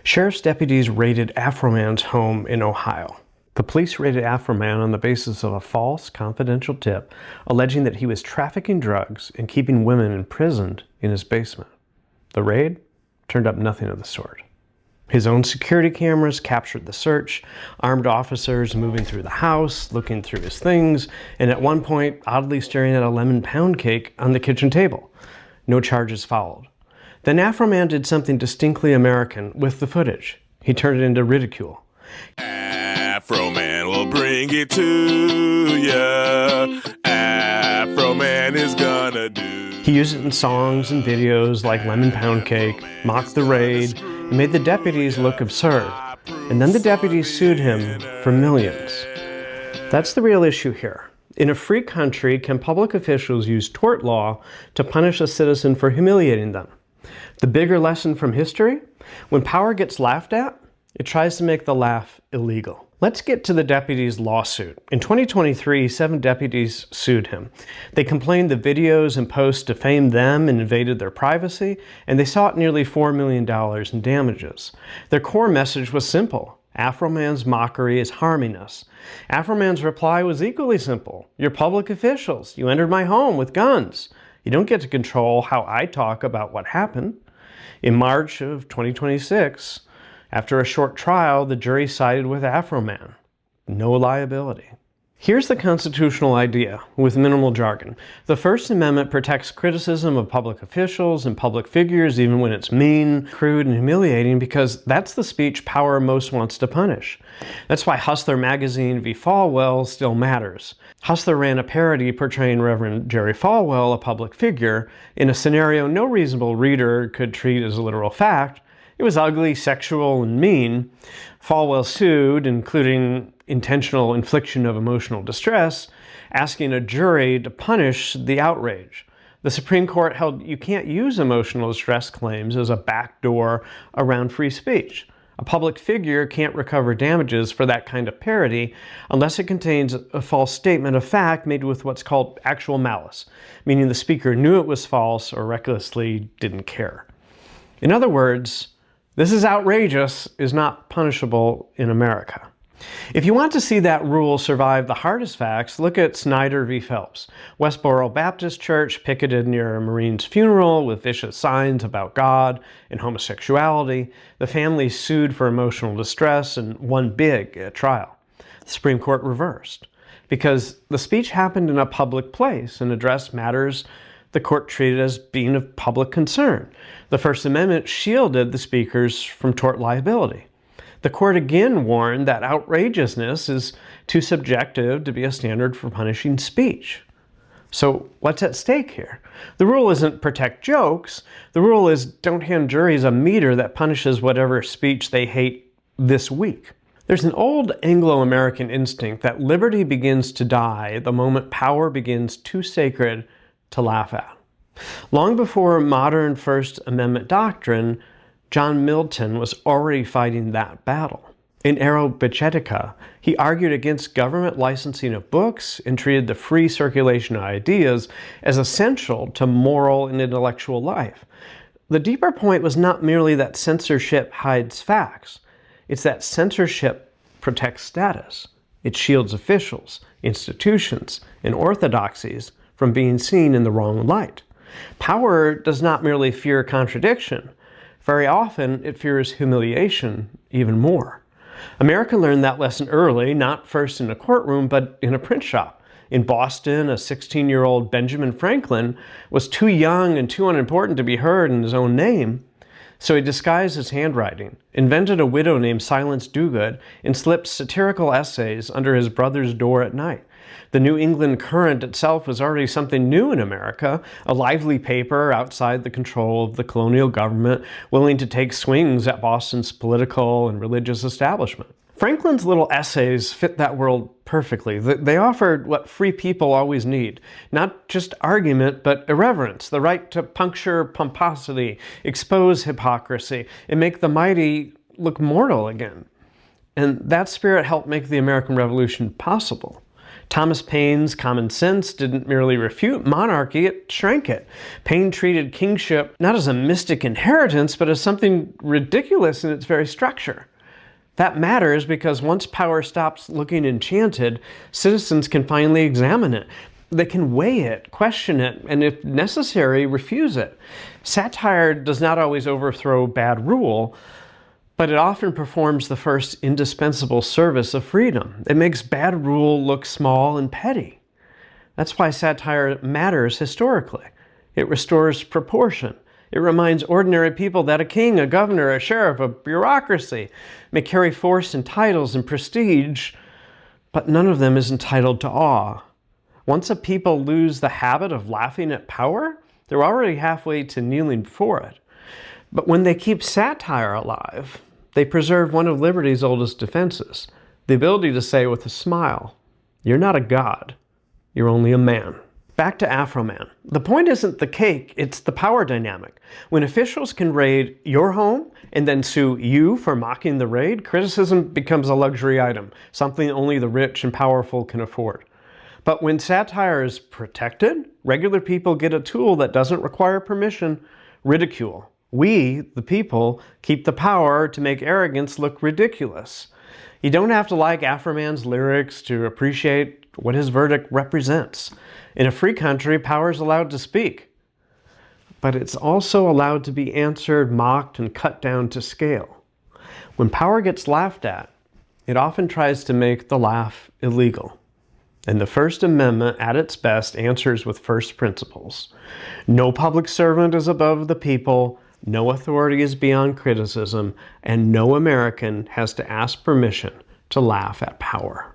Sheriff's deputies raided Afroman's home in Ohio. The police raided Afroman on the basis of a false, confidential tip alleging that he was trafficking drugs and keeping women imprisoned in his basement. The raid turned up nothing of the sort. His own security cameras captured the search, armed officers moving through the house, looking through his things, and at one point, oddly staring at a lemon pound cake on the kitchen table. No charges followed. Then Afroman did something distinctly American with the footage. He turned it into ridicule. Afroman will bring it to ya. Afroman is gonna do. He used it in songs and videos like Lemon Pound Cake, mocked the raid, and made the deputies look absurd. And then the deputies sued him for millions. That's the real issue here. In a free country, can public officials use tort law to punish a citizen for humiliating them? The bigger lesson from history? When power gets laughed at, it tries to make the laugh illegal. Let's get to the deputies' lawsuit. In 2023, 7 deputies sued him. They complained the videos and posts defamed them and invaded their privacy, and they sought nearly $4 million in damages. Their core message was simple. Afroman's mockery is harming us. Afroman's reply was equally simple. You're public officials. You entered my home with guns. You don't get to control how I talk about what happened. In March of 2026, after a short trial, the jury sided with Afroman. No liability. Here's the constitutional idea, with minimal jargon. The First Amendment protects criticism of public officials and public figures, even when it's mean, crude, and humiliating, because that's the speech power most wants to punish. That's why Hustler magazine v. Falwell still matters. Hustler ran a parody portraying Reverend Jerry Falwell, a public figure, in a scenario no reasonable reader could treat as a literal fact. It was ugly, sexual, and mean. Falwell sued, including intentional infliction of emotional distress, asking a jury to punish the outrage. The Supreme Court held you can't use emotional distress claims as a backdoor around free speech. A public figure can't recover damages for that kind of parody unless it contains a false statement of fact made with what's called actual malice, meaning the speaker knew it was false or recklessly didn't care. In other words, this is outrageous is not punishable in America. If you want to see that rule survive the hardest facts, look at Snyder v. Phelps. Westboro Baptist Church picketed near a Marine's funeral with vicious signs about God and homosexuality. The family sued for emotional distress and won big at trial. The Supreme Court reversed because the speech happened in a public place and addressed matters the court treated as being of public concern. The First Amendment shielded the speakers from tort liability. The court again warned that outrageousness is too subjective to be a standard for punishing speech. So what's at stake here? The rule isn't protect jokes. The rule is don't hand juries a meter that punishes whatever speech they hate this week. There's an old Anglo-American instinct that liberty begins to die the moment power begins too sacred to laugh at. Long before modern First Amendment doctrine, John Milton was already fighting that battle. In Aerobegetica, he argued against government licensing of books and treated the free circulation of ideas as essential to moral and intellectual life. The deeper point was not merely that censorship hides facts, it's that censorship protects status. It shields officials, institutions, and orthodoxies from being seen in the wrong light. Power does not merely fear contradiction. Very often, it fears humiliation even more. America learned that lesson early, not first in a courtroom, but in a print shop. In Boston, a 16-year-old Benjamin Franklin was too young and too unimportant to be heard in his own name, so he disguised his handwriting, invented a widow named Silence Dogood, and slipped satirical essays under his brother's door at night. The New England Courant itself was already something new in America, a lively paper outside the control of the colonial government, willing to take swings at Boston's political and religious establishment. Franklin's little essays fit that world perfectly. They offered what free people always need, not just argument, but irreverence, the right to puncture pomposity, expose hypocrisy, and make the mighty look mortal again. And that spirit helped make the American Revolution possible. Thomas Paine's common sense didn't merely refute monarchy, it shrank it. Paine treated kingship not as a mystic inheritance, but as something ridiculous in its very structure. That matters because once power stops looking enchanted, citizens can finally examine it. They can weigh it, question it, and if necessary, refuse it. Satire does not always overthrow bad rule, but it often performs the first indispensable service of freedom. It makes bad rule look small and petty. That's why satire matters historically. It restores proportion. It reminds ordinary people that a king, a governor, a sheriff, a bureaucracy may carry force and titles and prestige, but none of them is entitled to awe. Once a people lose the habit of laughing at power, they're already halfway to kneeling before it. But when they keep satire alive, they preserve one of liberty's oldest defenses, the ability to say with a smile, "You're not a god, you're only a man." Back to Afro-Man. The point isn't the cake, it's the power dynamic. When officials can raid your home and then sue you for mocking the raid, criticism becomes a luxury item, something only the rich and powerful can afford. But when satire is protected, regular people get a tool that doesn't require permission: ridicule. We, the people, keep the power to make arrogance look ridiculous. You don't have to like Afro-Man's lyrics to appreciate what his verdict represents. In a free country, power is allowed to speak, but it's also allowed to be answered, mocked, and cut down to scale. When power gets laughed at, it often tries to make the laugh illegal. And the First Amendment, at its best, answers with first principles. No public servant is above the people, no authority is beyond criticism, and no American has to ask permission to laugh at power.